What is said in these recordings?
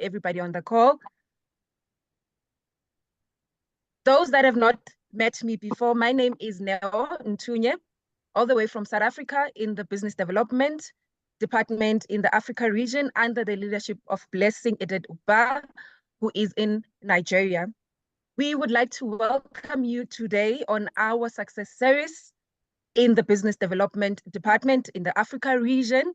everybody on the call. Those that have not met me before, my name is Neo Ntunye, all the way from South Africa in the Business Development Department in the Africa region under the leadership of Blessing Edet Uba, who is in Nigeria. We would like to welcome you today on our success series in the Business Development Department in the Africa region.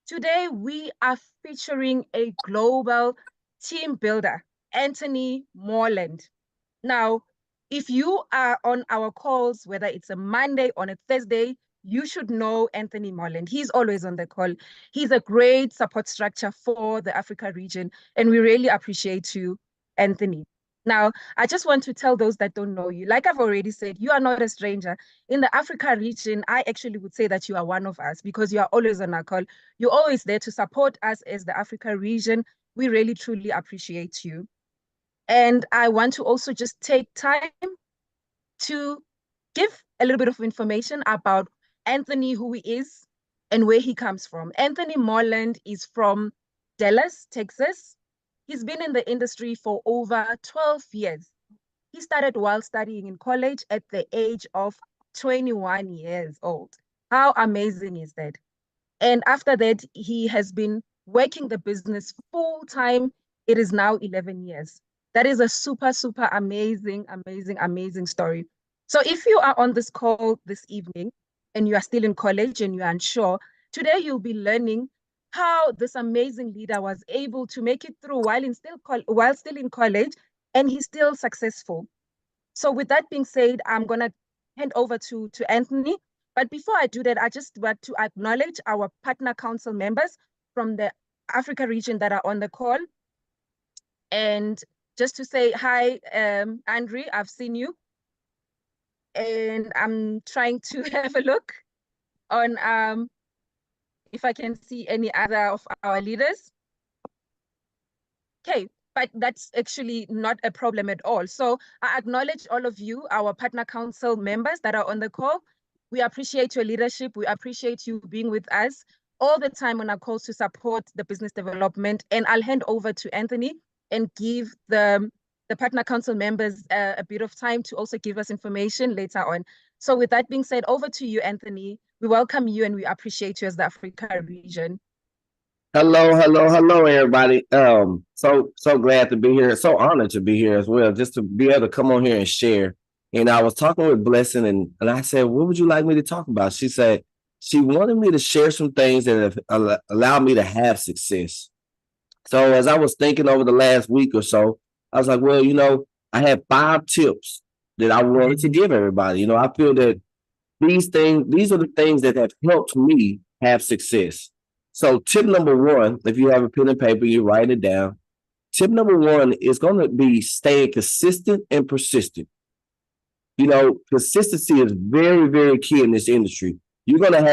Today, we are featuring a global team builder, Anthony Moreland. Now, if you are on our calls, whether it's a Monday or a Thursday, you should know Anthony Moreland. He's always on the call. He's a great support structure for the Africa region, and we really appreciate you, Anthony. Now, I just want to tell those that don't know you, like I've already said, you are not a stranger. In the Africa region, I actually would say that you are one of us because you are always on our call. You're always there to support us as the Africa region. We really, truly appreciate you. And I want to also just take time to give a little bit of information about Anthony, who he is and where he comes from. Anthony Moreland is from Dallas, Texas. He's been in the industry for over 12 years. He started while studying in college at the age of 21 years old. How amazing is that? And after that, he has been working the business full time. It is now 11 years. That is a super, super amazing, amazing, amazing story. So if you are on this call this evening and you are still in college and you're unsure, today you'll be learning how this amazing leader was able to make it through while still in college, and he's still successful. So with that being said, I'm going to hand over to Anthony. But before I do that, I just want to acknowledge our partner council members from the Africa region that are on the call. And just to say hi, Andre, I've seen you. And I'm trying to have a look on if I can see any other of our leaders. Okay, but that's actually not a problem at all. So I acknowledge all of you, our partner council members that are on the call. We appreciate your leadership. We appreciate you being with us all the time on our calls to support the business development. And I'll hand over to Anthony and give the partner council members a bit of time to also give us information later on. So with that being said, over to you, Anthony. We welcome you and we appreciate you as the Africa region. Hello, everybody. So glad to be here. So honored to be here as well, just to be able to come on here and share. And I was talking with Blessing, and I said, what would you like me to talk about? She said she wanted me to share some things that have allowed me to have success. So as I was thinking over the last week or so, I was like, well, I had 5 tips that I wanted to give everybody. I feel that these are the things that have helped me have success. So tip number 1, if you have a pen and paper, you write it down. Tip number 1 is going to be staying consistent and persistent. Consistency is very, very key in this industry. You're going to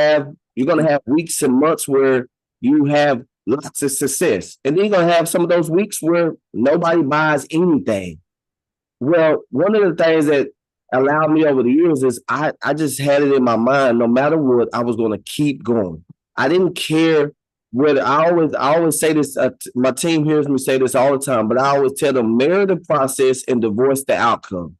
have weeks and months where you have lots of success. And then you're going to have some of those weeks where nobody buys anything. Well, one of the things that allowed me over the years is I just had it in my mind, no matter what, I was going to keep going. I didn't care whether I always say this, my team hears me say this all the time, but I always tell them, marry the process and divorce the outcome.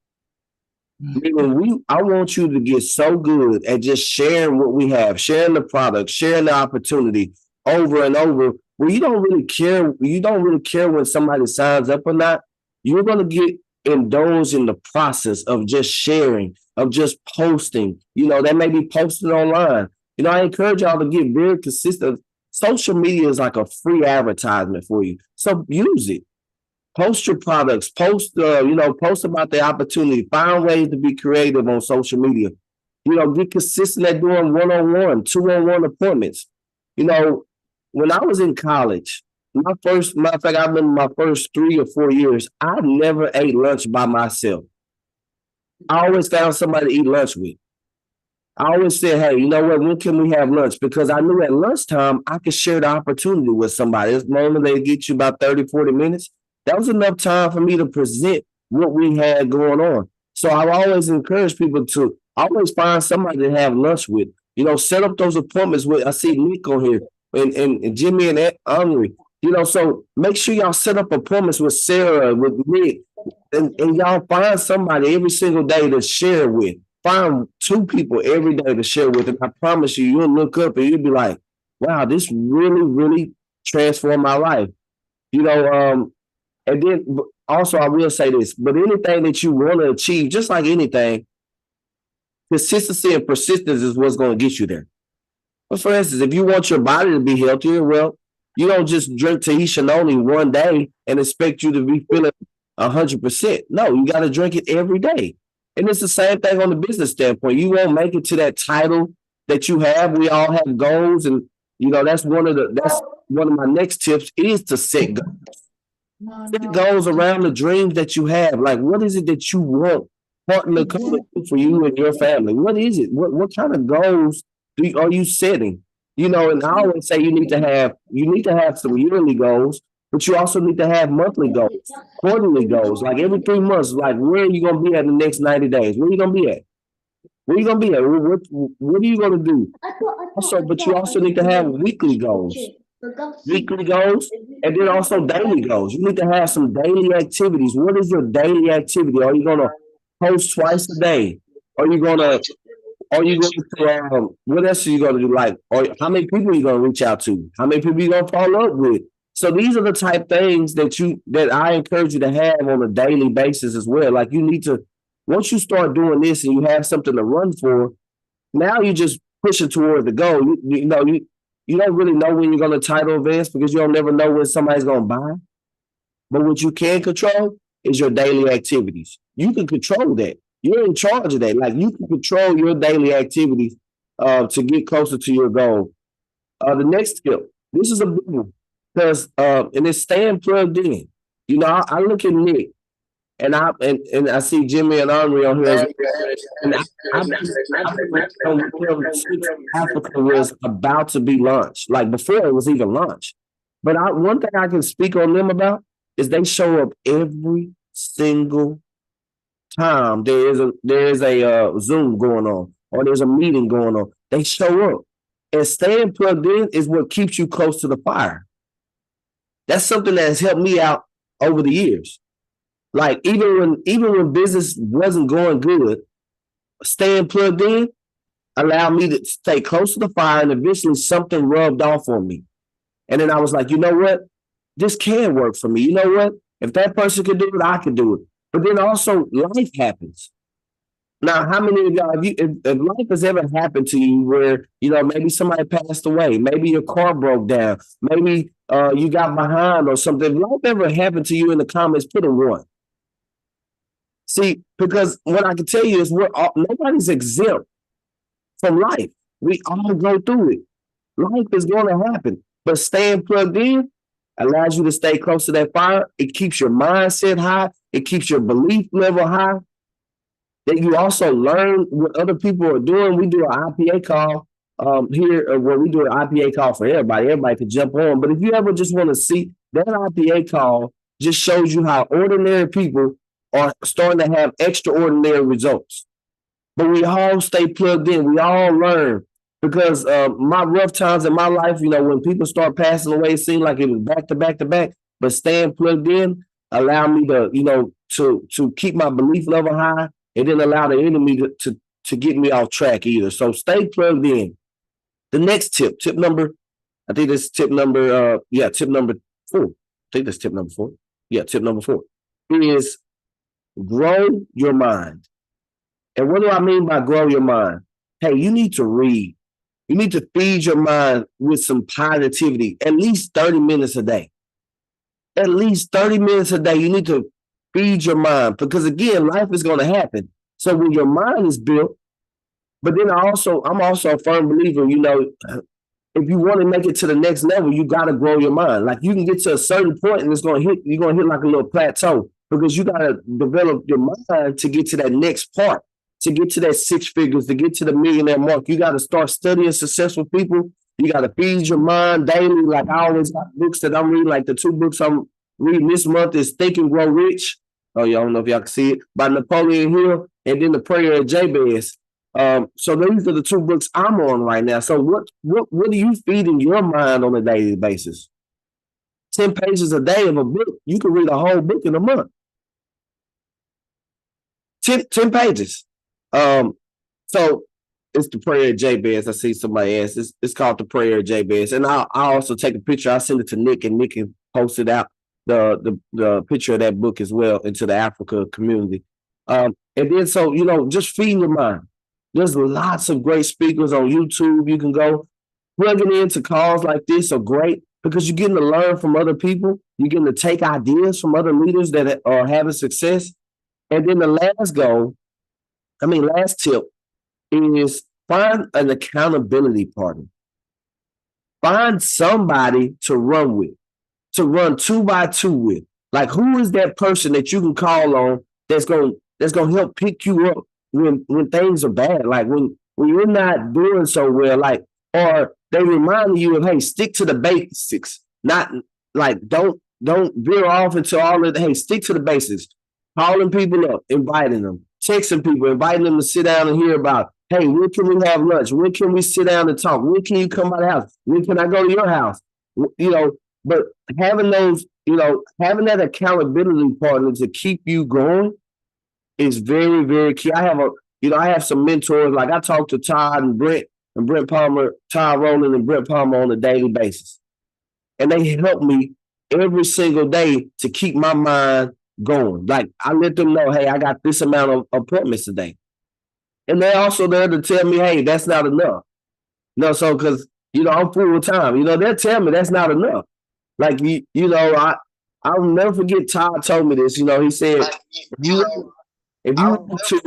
Meaning I want you to get so good at just sharing what we have, sharing the product, sharing the opportunity over and over, where you don't really care. You don't really care when somebody signs up or not. You're going to get indulged in the process of just sharing, of just posting. That may be posted online. I encourage y'all to get very consistent. Social media is like a free advertisement for you. So use it. Post your products. Post about the opportunity. Find ways to be creative on social media. Get consistent at doing one-on-one, 2-on-1 appointments. When I was in college, I remember my first 3 or 4 years, I never ate lunch by myself. I always found somebody to eat lunch with. I always said, hey, you know what, when can we have lunch? Because I knew at lunchtime, I could share the opportunity with somebody. This moment they get you about 30, 40 minutes. That was enough time for me to present what we had going on. So I always encourage people to always find somebody to have lunch with. Set up those appointments with, I see Nick on here, and Jimmy and Henry. You know, so make sure y'all set up appointments with Sarah, with Nick, and y'all find somebody every single day to share with. Find 2 people every day to share with. And I promise you, you'll look up and you'll be like, wow, this really, really transformed my life. You know, and then also I will say this, but anything that you want to achieve, just like anything, consistency and persistence is what's going to get you there. But for instance, if you want your body to be healthier, well, you don't just drink Tahitian one day and expect you to be feeling 100%. No, you got to drink it every day. And it's the same thing on the business standpoint. You won't make it to that title that you have. We all have goals, and you know that's one of my next tips is to set goals. Set goals around the dreams that you have. Like, what is it that you want PartnerCo for you and your family? What is it? What kind of goals are you setting? You know, and I always say you need to have some yearly goals, but you also need to have monthly goals, quarterly goals, like every 3 months. Like, where are you gonna be at in the next 90 days? Where are you gonna be at? Where are you gonna be at? What are you gonna do? Also, but you also need to have weekly goals. Weekly goals, and then also daily goals. You need to have some daily activities. What is your daily activity? Are you gonna post twice a day? Are you gonna what else are you gonna do? Like, or how many people are you gonna reach out to? How many people are you gonna follow up with? So these are the type things that I encourage you to have on a daily basis as well. Like, you need to, once you start doing this and you have something to run for, now you just pushing toward the goal. You don't really know when you're gonna title events because you don't never know when somebody's gonna buy. But what you can control is your daily activities. You can control that. You're in charge of that. Like, you can control your daily activities to get closer to your goal. The next tip, this is a big one, because and it's staying plugged in. You know, I look at Nick and I see Jimmy and Henri on here. And Africa was about to be launched, like before it was even launched. But one thing I can speak on them about is they show up every single time there is a Zoom going on or there's a meeting going on. They show up, and staying plugged in is what keeps you close to the fire. That's something that has helped me out over the years. Like, even when business wasn't going good, staying plugged in allowed me to stay close to the fire, and eventually something rubbed off on me. And then I was like, you know what? This can work for me. You know what? If that person can do it, I can do it. But then also life happens. Now, how many of y'all, if life has ever happened to you where, you know, maybe somebody passed away, maybe your car broke down, maybe you got behind or something, if life ever happened to you, in the comments, put a 1. See, because what I can tell you is nobody's exempt from life. We all go through it. Life is going to happen. But staying plugged in allows you to stay close to that fire. It keeps your mindset high. It keeps your belief level high. That you also learn what other people are doing. We do an IPA call here, where we do an IPA call for everybody. Everybody can jump on. But if you ever just want to see, that IPA call just shows you how ordinary people are starting to have extraordinary results. But we all stay plugged in. We all learn. Because my rough times in my life, you know, when people start passing away, it seemed like it was back to back to back. But staying plugged in allowed me to, you know, to keep my belief level high. It didn't allow the enemy to get me off track either. So stay plugged in. The next tip number, I think this tip number, tip number 4. I think that's tip number 4. Yeah, tip number 4 is grow your mind. And what do I mean by grow your mind? Hey, you need to read. You need to feed your mind with some positivity, at least 30 minutes a day. At least 30 minutes a day. You need to feed your mind, because again, life is going to happen. So when your mind is built, but then I'm also a firm believer, you know, if you want to make it to the next level, you got to grow your mind. Like, you can get to a certain point and you're going to hit like a little plateau, because you got to develop your mind to get to that next part, to get to that 6 figures, to get to the millionaire mark. You got to start studying successful people. You got to feed your mind daily. Like, I always got books that I'm reading, like the 2 books I'm reading this month is Think and Grow Rich. Oh, y'all don't know if y'all can see it, by Napoleon Hill, and then The Prayer of Jabez. So these are the 2 books I'm on right now. So what are you feeding your mind on a daily basis? 10 pages a day of a book, you can read a whole book in a month. 10 pages. So it's the prayer of Jabez. I see somebody ask. It's called the prayer of Jabez. And I also take a picture. I send it to Nick, and Nick can post it out, the picture of that book as well, into the Africa community. And then, so, you know, just feed your mind. There's lots of great speakers on YouTube. You can go. Plugging into calls like this are great because you're getting to learn from other people. You're getting to take ideas from other leaders that are having success. And then the last tip is find an accountability partner. Find somebody to run with, to run 2 by 2 with. Like, who is that person that you can call on that's going to help pick you up when things are bad? Like when you're not doing so well, like, or they remind you of, hey, stick to the basics. Not like don't veer off into all of the, hey, stick to the basics. Calling people up, inviting them, texting people, inviting them to sit down and hear about, hey, when can we have lunch? When can we sit down and talk? When can you come by the house? When can I go to your house? You know, but having those, you know, having that accountability partner to keep you going is very, very key. I have some mentors. Like, I talk to Todd and Brent Palmer, Todd Rowland and Brent Palmer on a daily basis. And they help me every single day to keep my mind going. Like, I let them know, hey, I got this amount of appointments today. And they're also there to tell me, hey, that's not enough. No, so because, you know, I'm full time. You know, they'll tell me that's not enough. Like, you know, I'll never forget Todd told me this. You know, he said, if you want to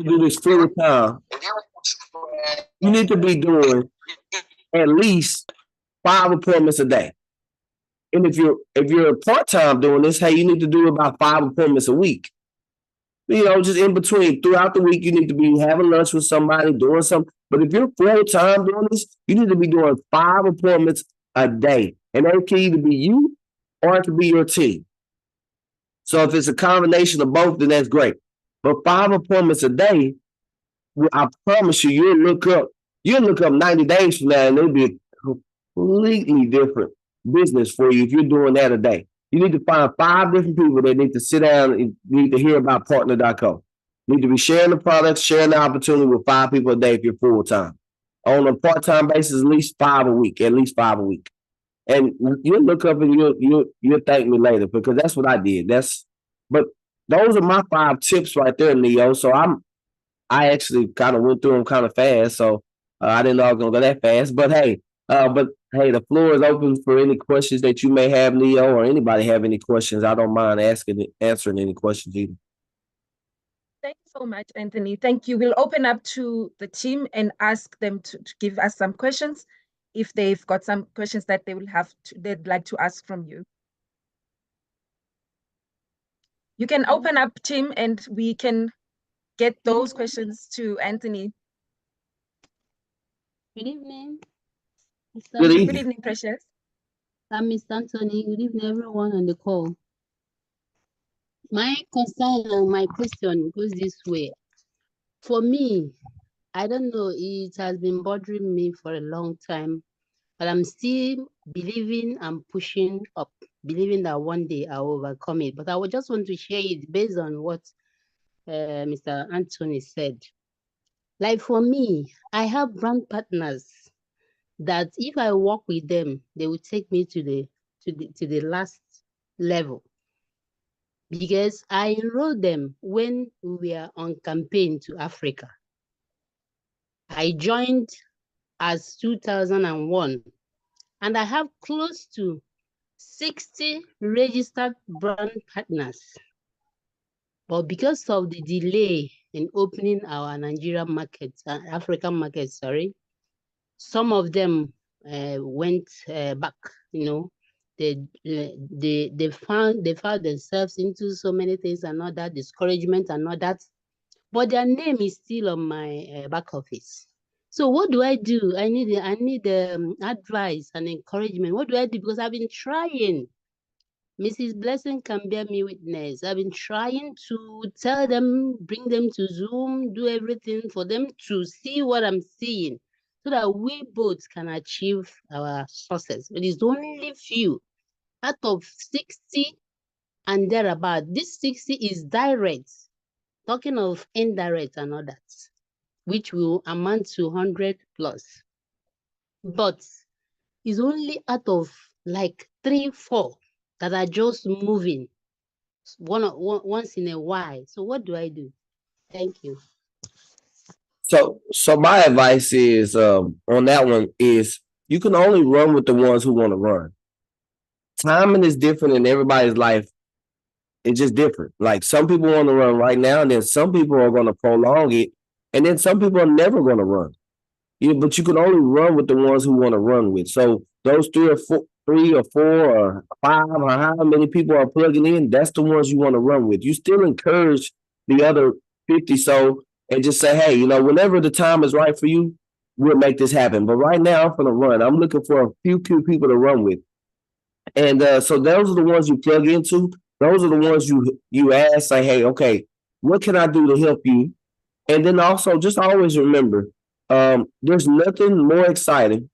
do this full time, you need to be doing at least 5 appointments a day. And if you're part-time doing this, hey, you need to do about 5 appointments a week. You know, just in between. Throughout the week, you need to be having lunch with somebody, doing something. But if you're full-time doing this, you need to be doing 5 appointments a day. And that can either be you or it can be your team. So if it's a combination of both, then that's great. But 5 appointments a day, I promise you, you'll look up 90 days from now, and it'll be a completely different business for you if you're doing that a day. You need to find 5 different people that need to sit down and need to hear about PartnerCo. You need to be sharing the products, sharing the opportunity with 5 people a day if you're full time. On a part-time basis, at least 5 a week. And you'll look up and you'll thank me later, because that's what I did. But those are my 5 tips right there, Neo. So I actually kind of went through them kind of fast. So I didn't know I was gonna go that fast. But hey, the floor is open for any questions that you may have, Neo, or anybody have any questions. I don't mind answering any questions either. Thank you so much, Anthony. Thank you. We'll open up to the team and ask them to give us some questions if they've got some questions that they'd like to ask from you. You can open up, Tim, and we can get those questions to Anthony. Good evening. Good evening. Good evening, Precious. I'm Mr. Anthony. Good evening, everyone on the call. My concern and my question goes this way. For me, I don't know, it has been bothering me for a long time, but I'm still believing and pushing up, believing that one day I'll overcome it. But I would just want to share it based on what Mr. Anthony said. Like, for me, I have brand partners that if I work with them, they will take me to the last level, because I enrolled them when we were on campaign to Africa. I joined as 2001, and I have close to 60 registered brand partners. But because of the delay in opening our Nigerian markets, African markets, sorry, some of them went back. You know, they found themselves into so many things and all that, discouragement and all that. But their name is still on my back office. So what do I do? I need advice and encouragement. What do I do? Because I've been trying. Mrs. Blessing can bear me witness. I've been trying to tell them, bring them to Zoom, do everything for them to see what I'm seeing. so that we both can achieve our success. But it's only few out of 60 and thereabout. This 60 is direct, talking of indirect and others, which will amount to 100 plus. But it's only out of like 3, 4 that are just moving once in a while. So what do I do? Thank you. So my advice is on that one is you can only run with the ones who want to run. Timing is different in everybody's life. It's just different. Like some people want to run right now, and then some people are going to prolong it, and then some people are never going to run. But you can only run with the ones who want to run with. So those 3 or 4 or 5 or how many people are plugging in, that's the ones you want to run with. You still encourage the other 50 so and just say, hey, whenever the time is right for you, we'll make this happen. But right now, I'm going to run. I'm looking for a few people to run with. And so those are the ones you plug into. Those are the ones you ask, say, hey, okay, what can I do to help you? And then also just always remember, there's nothing more exciting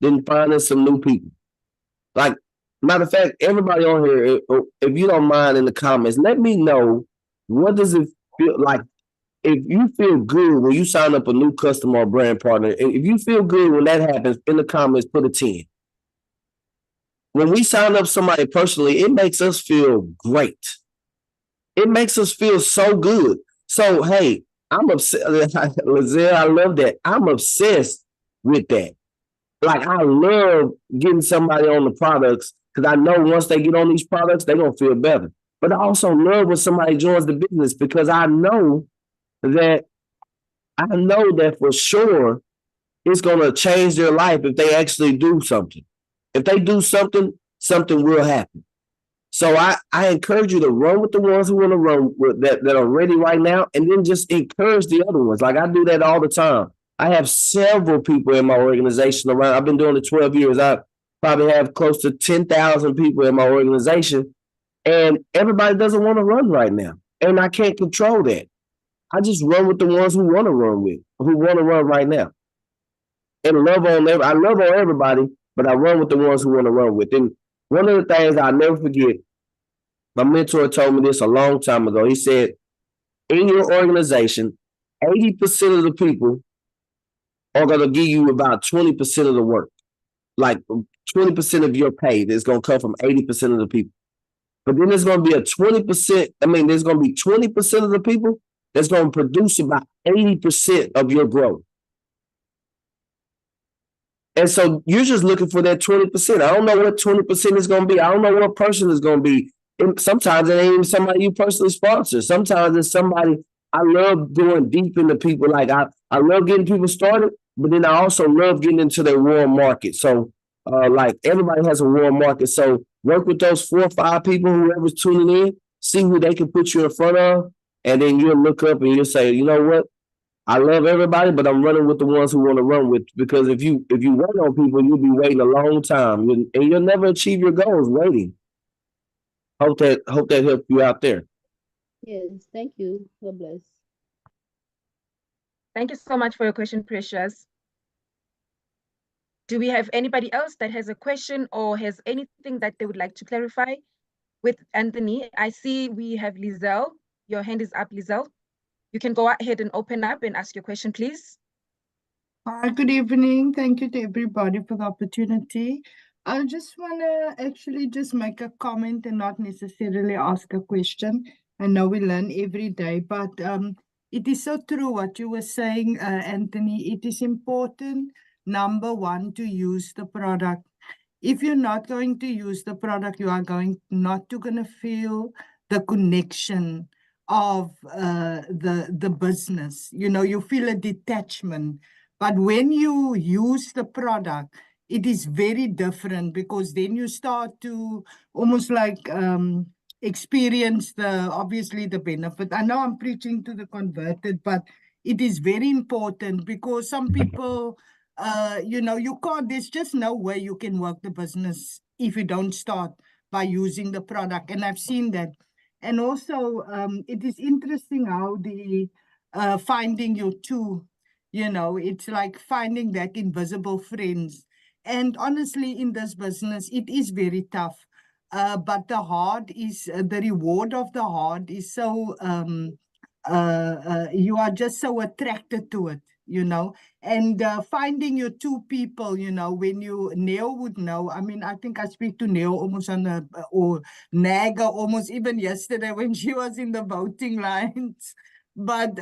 than finding some new people. Like, matter of fact, everybody on here, if you don't mind in the comments, let me know, what does it feel like if you feel good when you sign up a new customer or brand partner? If you feel good when that happens, in the comments, put a 10. When we sign up somebody personally, it makes us feel great. It makes us feel so good. So, hey, I'm obsessed. Lizelle, I love that. I'm obsessed with that. Like, I love getting somebody on the products because I know once they get on these products, they're going to feel better. But I also love when somebody joins the business because I know that for sure it's going to change their life if they actually do something. If they do something, something will happen. So I encourage you to run with the ones who want to run with that are ready right now, and then just encourage the other ones. Like I do that all the time. I have several people in my organization around. I've been doing it 12 years. I probably have close to 10,000 people in my organization, and everybody doesn't want to run right now. And I can't control that. I just run with the ones who want to run right now. And I love on everybody, but I run with the ones who want to run with. And one of the things I'll never forget, my mentor told me this a long time ago. He said, in your organization, 80% of the people are going to give you about 20% of the work. Like 20% of your pay is going to come from 80% of the people. But then there's going to be there's going to be 20% of the people that's going to produce about 80% of your growth. And so you're just looking for that 20%. I don't know what 20% is going to be. I don't know what person is going to be. And sometimes it ain't even somebody you personally sponsor. Sometimes it's somebody. I love going deep into people. Like I love getting people started, but then I also love getting into their warm market. So like everybody has a warm market. So work with those 4 or 5 people, whoever's tuning in, see who they can put you in front of, and then you'll look up and you'll say, you know what? I love everybody, but I'm running with the ones who want to run with, because if you wait on people, you'll be waiting a long time, and you'll never achieve your goals waiting. Hope that helped you out there. Yes, thank you. God bless. Thank you so much for your question, Precious. Do we have anybody else that has a question or has anything that they would like to clarify with Anthony? I see we have Lizelle. Your hand is up, Lizelle. You can go ahead and open up and ask your question, please. Hi, good evening. Thank you to everybody for the opportunity. I just want to actually just make a comment and not necessarily ask a question. I know we learn every day, but it is so true what you were saying, Anthony. It is important, number one, to use the product. If you're not going to use the product, you are not going to feel the connection of the business. You feel a detachment. But when you use the product, it is very different, because then you start to almost like experience obviously the benefit. I know I'm preaching to the converted, but it is very important, because some people, you can't, there's just no way you can work the business if you don't start by using the product. And I've seen that. And also, it is interesting how the finding your You know, it's like finding that invisible friends. And honestly, in this business, it is very tough. But the hard is the reward of the hard is so you are just so attracted to it, you know. And finding your two people, you know, when you Neo would know. I mean, I think I speak to Neo almost on a or Naga almost even yesterday when she was in the voting lines. But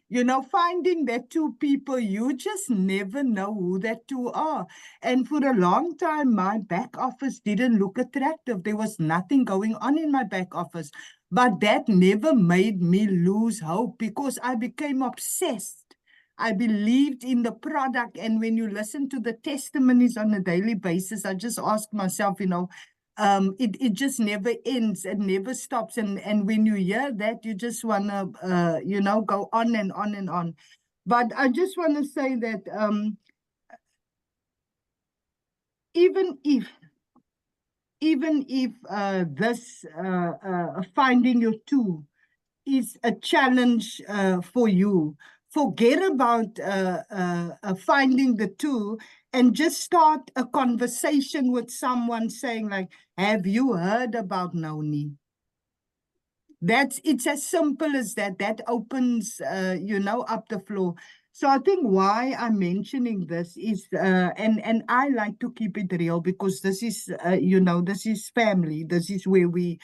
you know, finding that two people, you just never know who that two are. And for a long time, my back office didn't look attractive. There was nothing going on in my back office. But that never made me lose hope because I became obsessed. I believed in the product. And when you listen to the testimonies on a daily basis, I just ask myself, you know, it just never ends. It never stops. And when you hear that, you just want to, you know, go on and on and on. But I just want to say that even if this finding your two is a challenge for you, forget about finding the two and just start a conversation with someone saying like, have you heard about Noni? It's as simple as that. That opens, you know, up the floor. So I think why I'm mentioning this is, and I like to keep it real because this is, you know, this is family. This is where we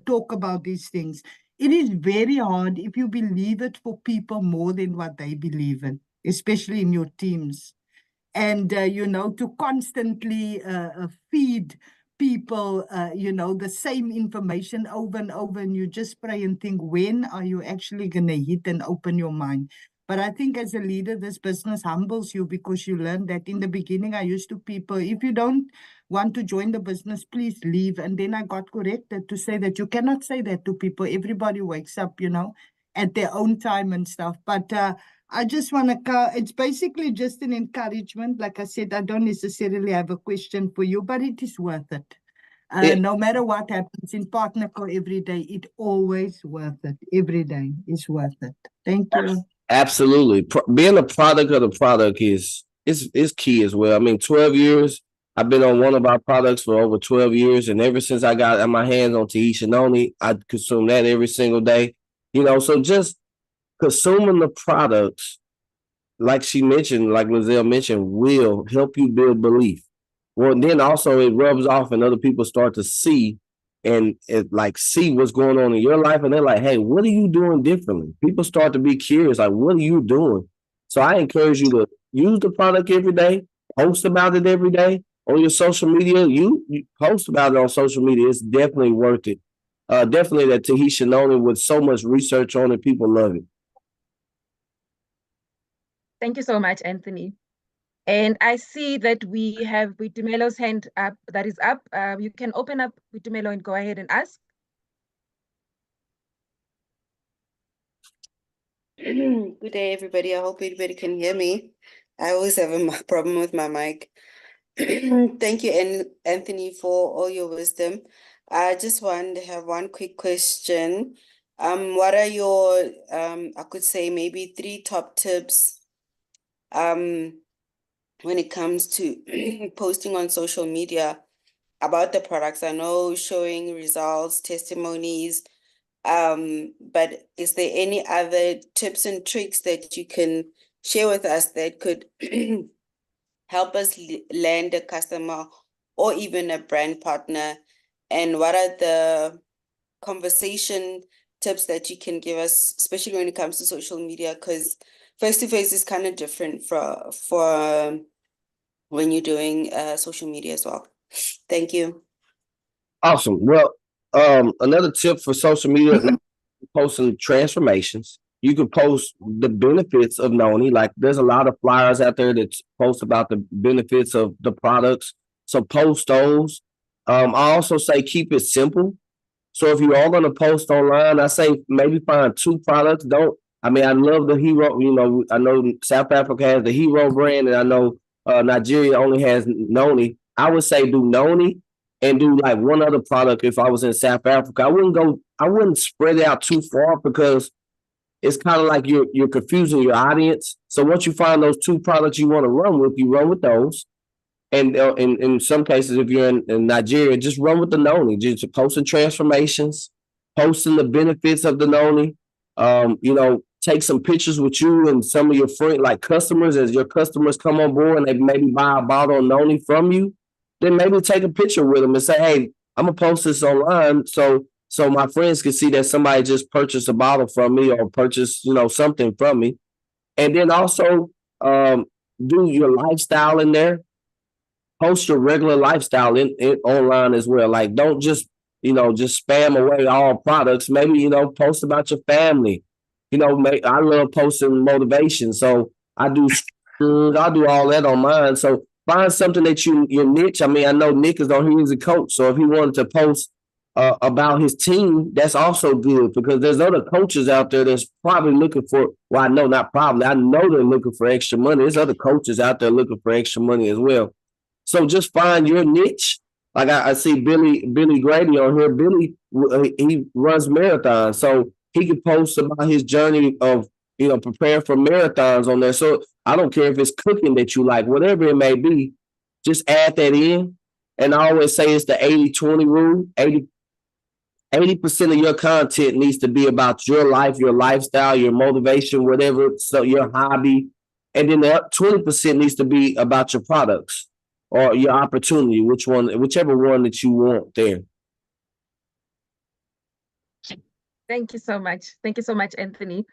talk about these things. It is very hard if you believe it for people more than what they believe in, especially in your teams. And, you know, to constantly feed people, you know, the same information over and over, and you just pray and think, when are you actually going to hit and open your mind? But I think as a leader, this business humbles you because you learn that in the beginning, I used to people, if you don't want to join the business, please leave. And then I got corrected to say that you cannot say that to people. Everybody wakes up, you know, at their own time and stuff. But I just want to, it's basically just an encouragement. Like I said, I don't necessarily have a question for you, but it is worth it. No matter what happens in PartnerCo every day, it always worth it. Every day is worth it. Thank you. Absolutely. Being a product of the product is key as well. I mean, 12 years, I've been on one of our products for over 12 years. And ever since I got my hands on Tahisha Noni, I consume that every single day. You know, so just consuming the products, like she mentioned, like Lizelle mentioned, will help you build belief. Well, then also it rubs off and other people start to see and see what's going on in your life. And they're like, hey, what are you doing differently? People start to be curious, like, what are you doing? So I encourage you to use the product every day, post about it every day on your social media. You post about it on social media. It's definitely worth it. Definitely that Tahisha Noni with so much research on it, people love it. Thank you so much, Anthony. And I see that we have Witumelo's hand up, that is up. You can open up Witumelo and go ahead and ask. Good day, everybody. I hope everybody can hear me. I always have a problem with my mic. Thank you, Anthony, for all your wisdom. I just want to have one quick question. What are your, I could say maybe 3 top tips when it comes to posting on social media about the products? I know showing results, testimonies, but is there any other tips and tricks that you can share with us that could help us land a customer or even a brand partner? And what are the conversation tips that you can give us, especially when it comes to social media? Because face-to-face is kind of different for when you're doing social media as well. Thank you. Awesome. Well, another tip for social media, posting transformations. You can post the benefits of Noni. Like there's a lot of flyers out there that post about the benefits of the products. So post those. I also say keep it simple. So if you are going to post online, I say maybe find 2 products. I love the Hero. You know, I know South Africa has the Hero brand, and I know Nigeria only has Noni. I would say do Noni and do like one other product. If I was in South Africa, I wouldn't spread it out too far because it's kind of like you're confusing your audience. So once you find those two products you want to run with, you run with those. And in some cases, if you're in Nigeria, just run with the noni, just posting transformations, posting the benefits of the noni. Take some pictures with you and some of your friends, like customers, as your customers come on board and they maybe buy a bottle of noni from you. Then maybe take a picture with them and say, "Hey, I'm gonna post this online so my friends can see that somebody just purchased a bottle from me or purchased something from me." And then also do your lifestyle in there. Post your regular lifestyle in online as well. Like, don't just spam away all products. Maybe post about your family. I love posting motivation, so I do all that on mine. So find something that your niche. I mean, I know Nick is on here, he's a coach, so if he wanted to post about his team, that's also good, because there's other coaches out there that's probably looking for. Well, I know not probably. I know they're looking for extra money. There's other coaches out there looking for extra money as well. So just find your niche. Like I see Billy Grady on here. Billy, he runs marathons, so he can post about his journey of preparing for marathons on there. So I don't care if it's cooking that you like, whatever it may be, just add that in. And I always say it's the 80-20 rule. 80% of your content needs to be about your life, your lifestyle, your motivation, whatever, so your hobby. And then the 20% needs to be about your products or your opportunity, whichever one that you want there. Thank you so much. Thank you so much, Anthony.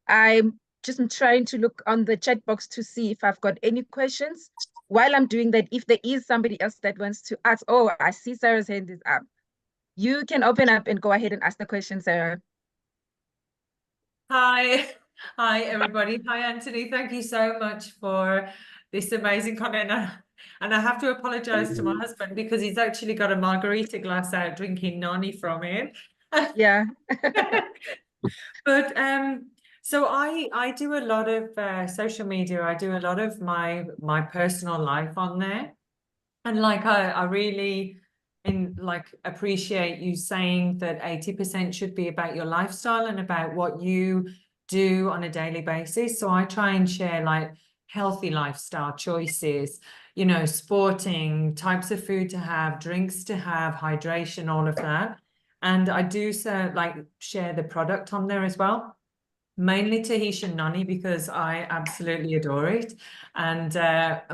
I'm just trying to look on the chat box to see if I've got any questions. While I'm doing that, if there is somebody else that wants to ask, oh, I see Sarah's hand is up. You can open up and go ahead and ask the question, Sarah. Hi everybody. Hi, Anthony. Thank you so much for this amazing content. And I have to apologize to my husband because he's actually got a margarita glass out drinking noni from it. Yeah. But so I do a lot of social media. I do a lot of my personal life on there. And like I really appreciate you saying that 80% should be about your lifestyle and about what you do on a daily basis. So I try and share like healthy lifestyle choices, sporting, types of food to have, drinks to have, hydration, all of that. And I do share the product on there as well, mainly Tahitian noni, because I absolutely adore it, and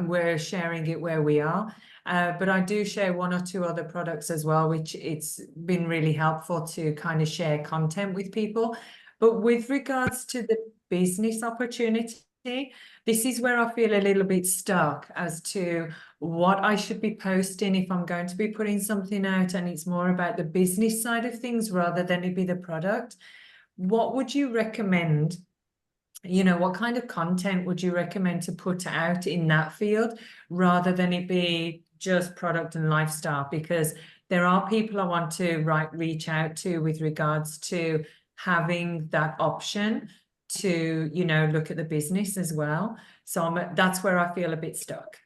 we're sharing it where we are. But I do share one or two other products as well, which it's been really helpful to kind of share content with people. But with regards to the business opportunity, this is where I feel a little bit stuck as to what I should be posting if I'm going to be putting something out, and it's more about the business side of things rather than it be the product. What would you recommend? What kind of content would you recommend to put out in that field rather than it be just product and lifestyle? Because there are people I want to reach out to with regards to having that option to, look at the business as well. So that's where I feel a bit stuck.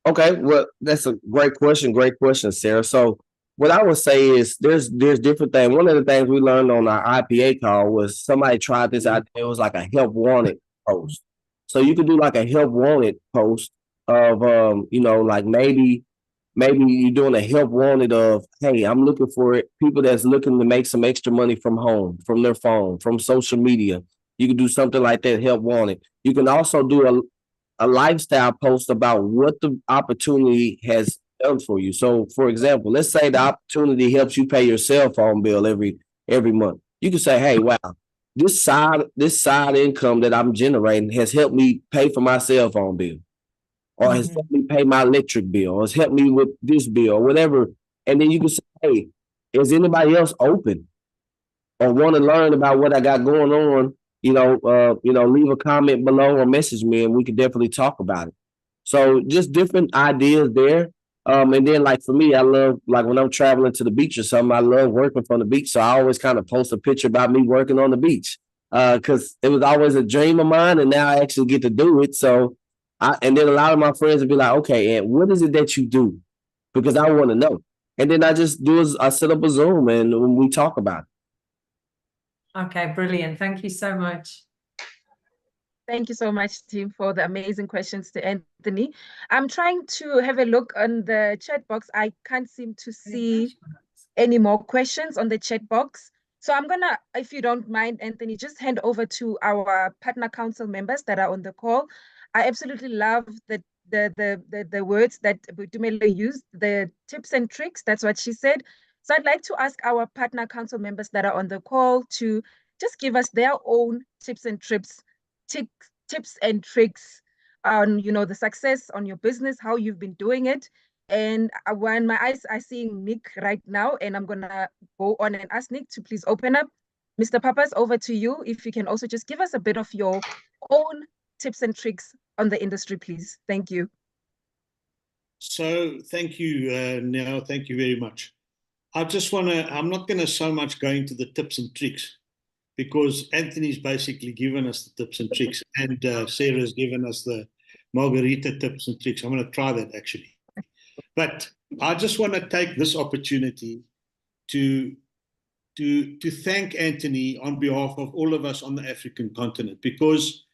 Okay, well, that's a great question, Sarah. So what I would say is there's different things. One of the things we learned on our IPA call was somebody tried this idea. It was like a help wanted post. So you could do like a help wanted post of like maybe you're doing a help wanted of, hey, I'm looking for people that's looking to make some extra money from home, from their phone, from social media. You can do something like that, help wanted. You can also do a lifestyle post about what the opportunity has done for you. So, for example, let's say the opportunity helps you pay your cell phone bill every month. You can say, hey, wow, this side income that I'm generating has helped me pay for my cell phone bill, or has helped me pay my electric bill, or has helped me with this bill, or whatever. And then you can say, hey, is anybody else open or want to learn about what I got going on? Leave a comment below or message me, and we can definitely talk about it. So just different ideas there. And then like for me, I love, like when I'm traveling to the beach or something, I love working from the beach. So I always kind of post a picture about me working on the beach, because it was always a dream of mine, and now I actually get to do it. So and then a lot of my friends would be like, okay, and what is it that you do? Because I want to know. And then I set up a Zoom and we talk about it. Okay, brilliant. Thank you so much. Thank you so much, team, for the amazing questions to Anthony. I'm trying to have a look on the chat box. I can't seem to see any more questions on the chat box. So I'm gonna, if you don't mind, Anthony, just hand over to our partner council members that are on the call. I absolutely love the words that Butumelo used, the tips and tricks. That's what she said. So I'd like to ask our partner council members that are on the call to just give us their own tips and tricks on, you know, the success on your business, how you've been doing it. And when my eyes are seeing Nick right now, and I'm gonna go on and ask Nick to please open up. Mr. Papas, over to you. If you can also just give us a bit of your own tips and tricks on the industry, please. Thank you. So thank you, Nell. Thank you very much. I just want to, I'm not going to so much go into the tips and tricks, because Anthony's basically given us the tips and tricks, and Sarah's given us the margarita tips and tricks. I'm going to try that actually. But I just want to take this opportunity to thank Anthony on behalf of all of us on the African continent, because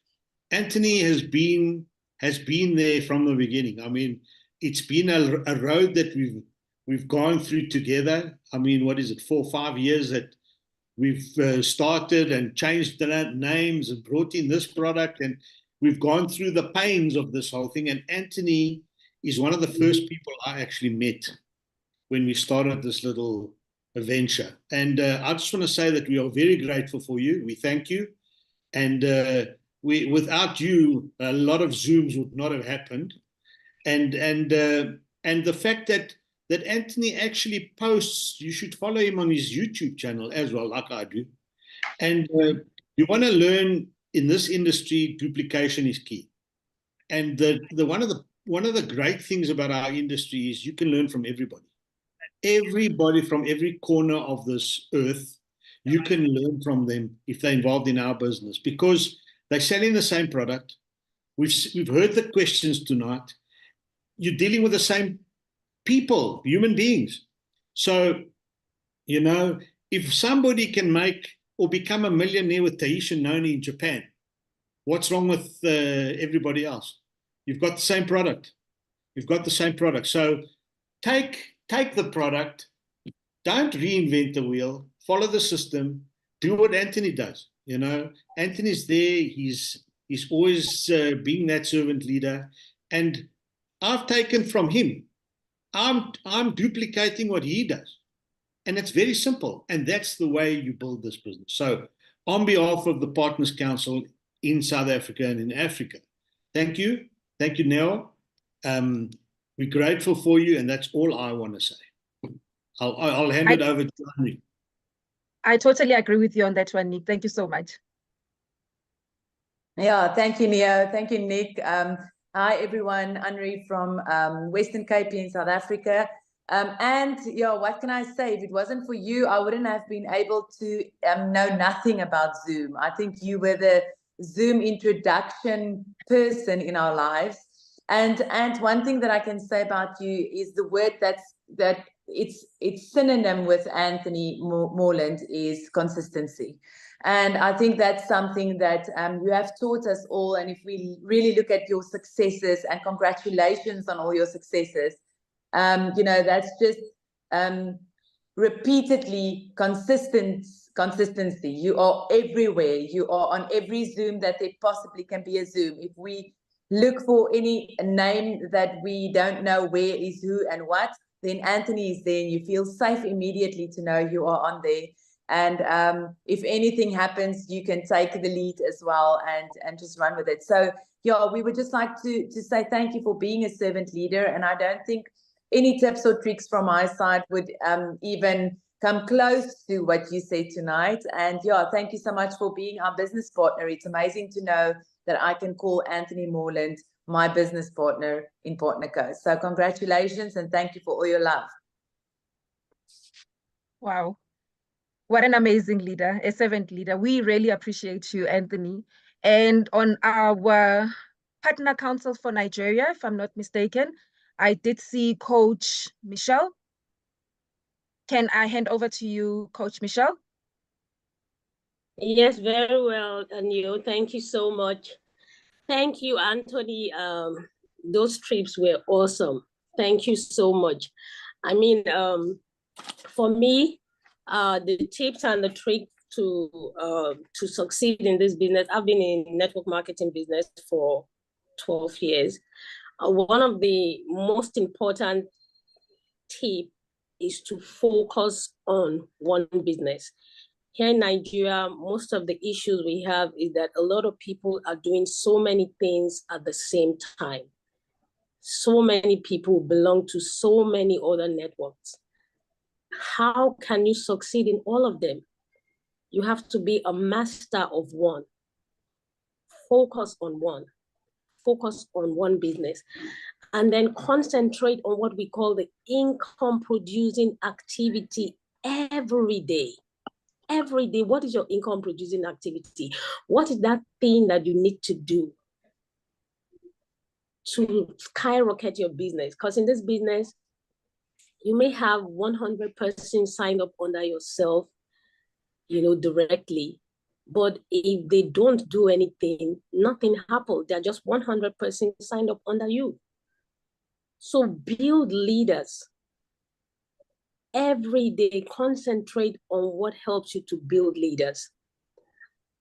Anthony has been there from the beginning. I mean, it's been a road that we've gone through together. I mean, what is it, 4 or 5 years that we've started and changed the names and brought in this product, and we've gone through the pains of this whole thing. And Anthony is one of the first people I actually met when we started this little venture. And I just want to say that we are very grateful for you. We thank you. And without you, a lot of Zooms would not have happened. And the fact that Anthony actually posts, you should follow him on his YouTube channel as well, like I do. And you want to learn in this industry, duplication is key. And one of the great things about our industry is you can learn from everybody. Everybody from every corner of this earth, you can learn from them if they're involved in our business, because they're selling the same product. We've heard the questions tonight. You're dealing with the same people, human beings. So, you know, if somebody can make or become a millionaire with Tahitian noni in Japan, what's wrong with everybody else? You've got the same product. You've got the same product. So take the product, don't reinvent the wheel, follow the system, do what Anthony does. You know, Anthony's there. He's always being that servant leader. And I've taken from him. I'm duplicating what he does. And it's very simple. And that's the way you build this business. So on behalf of the Partners Council in South Africa and in Africa, thank you. Thank you, Nell. We're grateful for you, and that's all I want to say. I'll hand it over to Henry. I totally agree with you on that one, Nick. Thank you so much. Yeah, thank you, Neo. Thank you, Nick. Hi, everyone. Henry from Western Cape in South Africa. And yeah, what can I say? If it wasn't for you, I wouldn't have been able to know nothing about Zoom. I think you were the Zoom introduction person in our lives. And one thing that I can say about you is the word that it's synonym with Anthony Moreland is consistency. And I think that's something that you have taught us all. And if we really look at your successes, and congratulations on all your successes, you know, that's just repeatedly consistency. You are everywhere. You are on every Zoom that there possibly can be a Zoom. If we look for any name that we don't know where is who and what, then Anthony is there, and you feel safe immediately to know you are on there. And if anything happens, you can take the lead as well and just run with it. So yeah, we would just like to say thank you for being a servant leader. And I don't think any tips or tricks from my side would even come close to what you said tonight. And yeah, thank you so much for being our business partner. It's amazing to know that I can call Anthony Moreland my business partner in PartnerCo. So congratulations and thank you for all your love. Wow. What an amazing leader, a servant leader. We really appreciate you, Anthony. And on our partner council for Nigeria, if I'm not mistaken, I did see Coach Michelle. Can I hand over to you, Coach Michelle? Yes, very well, Anil. Thank you so much. Thank you, Anthony. Those trips were awesome. Thank you so much. I mean, for me, the tips and the tricks to succeed in this business, I've been in network marketing business for 12 years. One of the most important tip is to focus on one business. Here in Nigeria, most of the issues we have is that a lot of people are doing so many things at the same time. So many people belong to so many other networks. How can you succeed in all of them? You have to be a master of one. Focus on one. Focus on one business. And then concentrate on what we call the income producing activity every day. Every day, what is your income producing activity? What is that thing that you need to do to skyrocket your business? Because in this business, you may have 100 persons signed up under yourself, directly. But if they don't do anything, nothing happens. They're just 100 persons signed up under you. So build leaders. Every day, concentrate on what helps you to build leaders.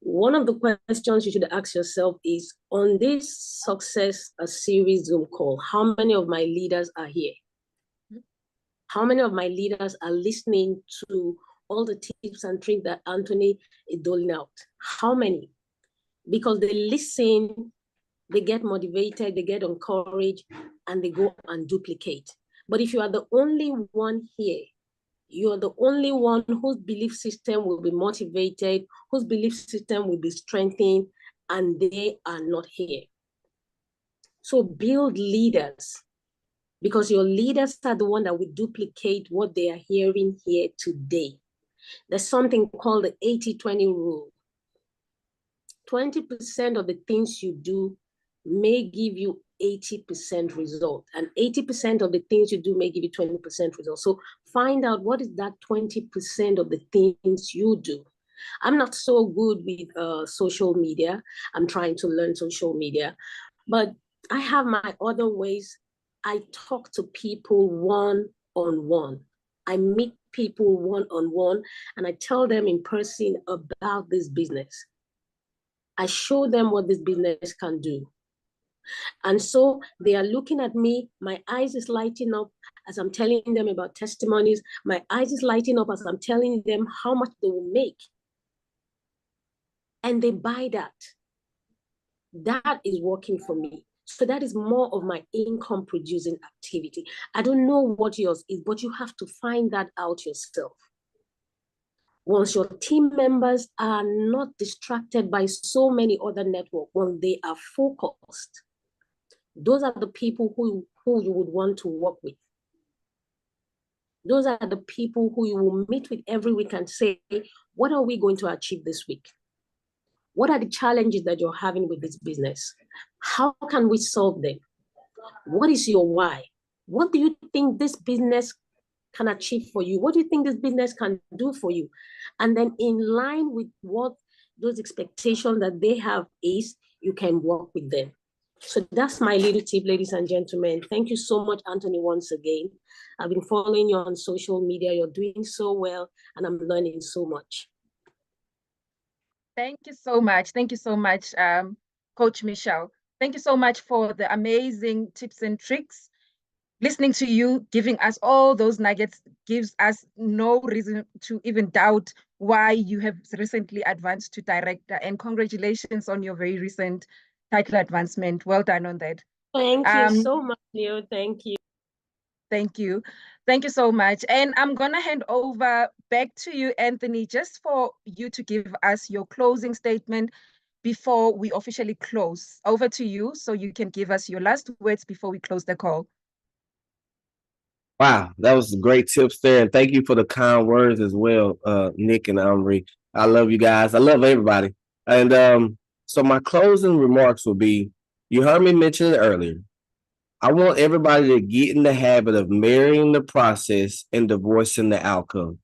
One of the questions you should ask yourself is, on this Success a Series Zoom call, how many of my leaders are here? How many of my leaders are listening to all the tips and tricks that Anthony is doling out? How many? Because they listen, they get motivated, they get encouraged, and they go and duplicate. But if you are the only one here, you're the only one whose belief system will be motivated, whose belief system will be strengthened, and they are not here. So build leaders, because your leaders are the one that will duplicate what they are hearing here today. There's something called the 80-20 rule. 20% of the things you do may give you 80% result, and 80% of the things you do may give you 20% result. So find out what is that 20% of the things you do. I'm not so good with social media. I'm trying to learn social media, but I have my other ways. I talk to people one-on-one. I meet people one-on-one, and I tell them in person about this business. I show them what this business can do. And so they are looking at me, my eyes is lighting up as I'm telling them about testimonies. My eyes is lighting up as I'm telling them how much they will make. And they buy that. That is working for me. So that is more of my income producing activity. I don't know what yours is, but you have to find that out yourself. Once your team members are not distracted by so many other networks, when they are focused, those are the people who you would want to work with. Those are the people who you will meet with every week and say, what are we going to achieve this week? What are the challenges that you're having with this business? How can we solve them? What is your why? What do you think this business can achieve for you? What do you think this business can do for you? And then in line with what those expectations that they have is, you can work with them. So that's my little tip, ladies and gentlemen. Thank you so much, Anthony, once again. I've been following you on social media. You're doing so well, and I'm learning so much. Thank you so much. Thank you so much, Coach Michelle. Thank you so much for the amazing tips and tricks. Listening to you, giving us all those nuggets gives us no reason to even doubt why you have recently advanced to director. And congratulations on your very recent title advancement. Well done on that. Thank you so much, Leo. Thank you. Thank you. Thank you so much. And I'm going to hand over back to you, Anthony, just for you to give us your closing statement before we officially close. Over to you, so you can give us your last words before we close the call. Wow, that was great tips there. And thank you for the kind words as well, Nick and Omri. I love you guys. I love everybody. And so my closing remarks will be, you heard me mention it earlier. I want everybody to get in the habit of marrying the process and divorcing the outcome.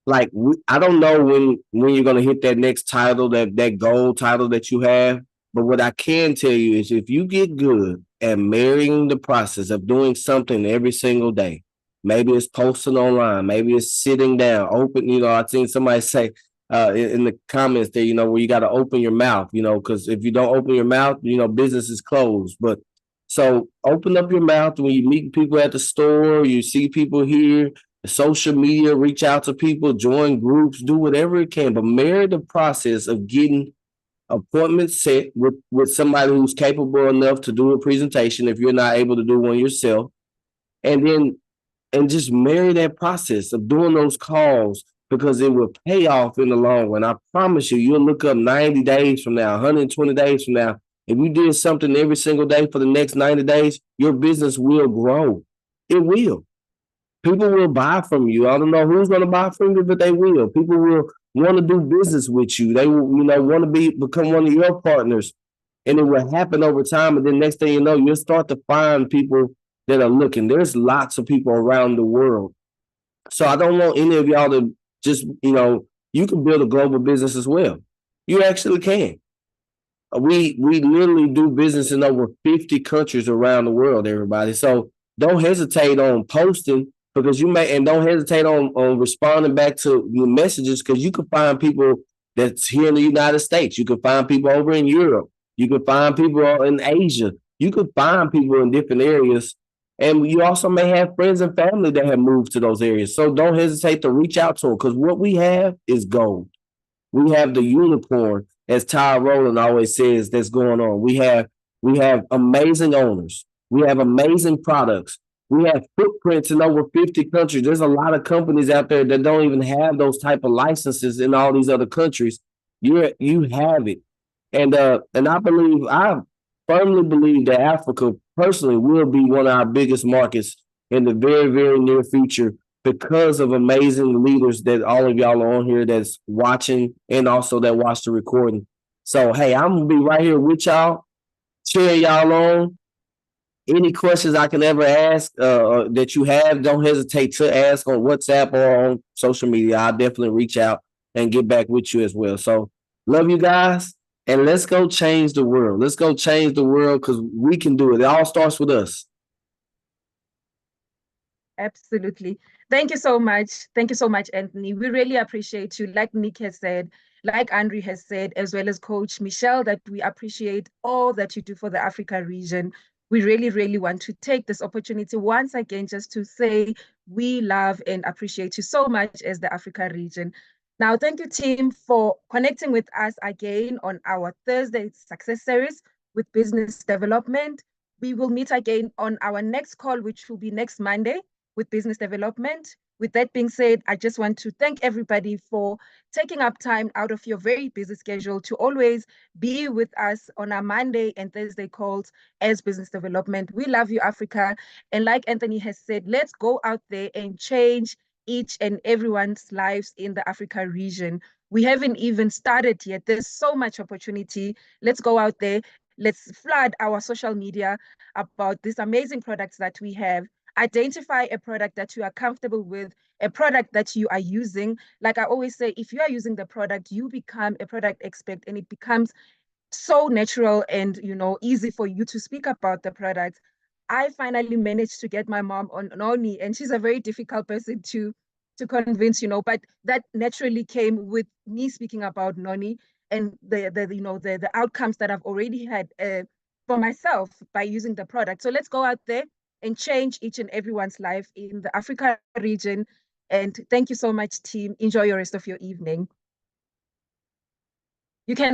Like, I don't know when you're going to hit that next title, that goal title that you have, But what I can tell you is if you get good at marrying the process of doing something every single day, maybe it's posting online, maybe it's sitting down, open, I've seen somebody say in the comments there, where you got to open your mouth, because if you don't open your mouth, business is closed. But so open up your mouth when you meet people at the store, you see people here, social media, reach out to people, join groups, do whatever it can, but marry the process of getting appointments set with somebody who's capable enough to do a presentation if you're not able to do one yourself, and just marry that process of doing those calls, because it will pay off in the long run. I promise you, you'll look up 90 days from now, 120 days from now. If you did something every single day for the next 90 days, your business will grow. It will. People will buy from you. I don't know who's going to buy from you, but they will. People will want to do business with you. They will, want to become one of your partners, and it will happen over time. And then next thing you know, you'll start to find people that are looking. There's lots of people around the world. So I don't want any of y'all to just, you can build a global business as well. You actually can. We literally do business in over 50 countries around the world, everybody. So don't hesitate on posting, because and don't hesitate on responding back to your messages, because you can find people that's here in the United States. You can find people over in Europe. You can find people in Asia. You can find people in different areas. And you also may have friends and family that have moved to those areas. So don't hesitate to reach out to them, because what we have is gold. We have the unicorn, as Ty Rowland always says, that's going on. We have amazing owners. We have amazing products. We have footprints in over 50 countries. There's a lot of companies out there that don't even have those type of licenses in all these other countries. You have it. And I firmly believe that Africa personally will be one of our biggest markets in the very, very near future, because of amazing leaders that all of y'all are on here that's watching, and also that watch the recording. So, hey, I'm going to be right here with y'all, cheering y'all on. Any questions I can ever ask that you have, don't hesitate to ask on WhatsApp or on social media. I'll definitely reach out and get back with you as well. So love you guys, and let's go change the world. Let's go change the world, because we can do it. It all starts with us. Absolutely. Thank you so much. Thank you so much, Anthony. We really appreciate you. Like Nick has said, like Andre has said, as well as Coach Michelle, that we appreciate all that you do for the Africa region. We really, really want to take this opportunity once again just to say we love and appreciate you so much as the Africa region. Now, thank you, team, for connecting with us again on our Thursday Success Series with Business Development. We will meet again on our next call, which will be next Monday with Business Development. With that being said, I just want to thank everybody for taking up time out of your very busy schedule to always be with us on our Monday and Thursday calls as Business Development. We love you, Africa. And like Anthony has said, let's go out there and change each and everyone's lives in the Africa region. We haven't even started yet. There's so much opportunity. Let's go out there. Let's flood our social media about these amazing products that we have. Identify a product that you are comfortable with, a product that you are using. Like I always say, if you are using the product, you become a product expert, and it becomes so natural and easy for you to speak about the product. I finally managed to get my mom on Noni, and she's a very difficult person to convince, but that naturally came with me speaking about Noni and the outcomes that I've already had for myself by using the product. So let's go out there and change each and everyone's life in the Africa region. And thank you so much, team. Enjoy your rest of your evening. You can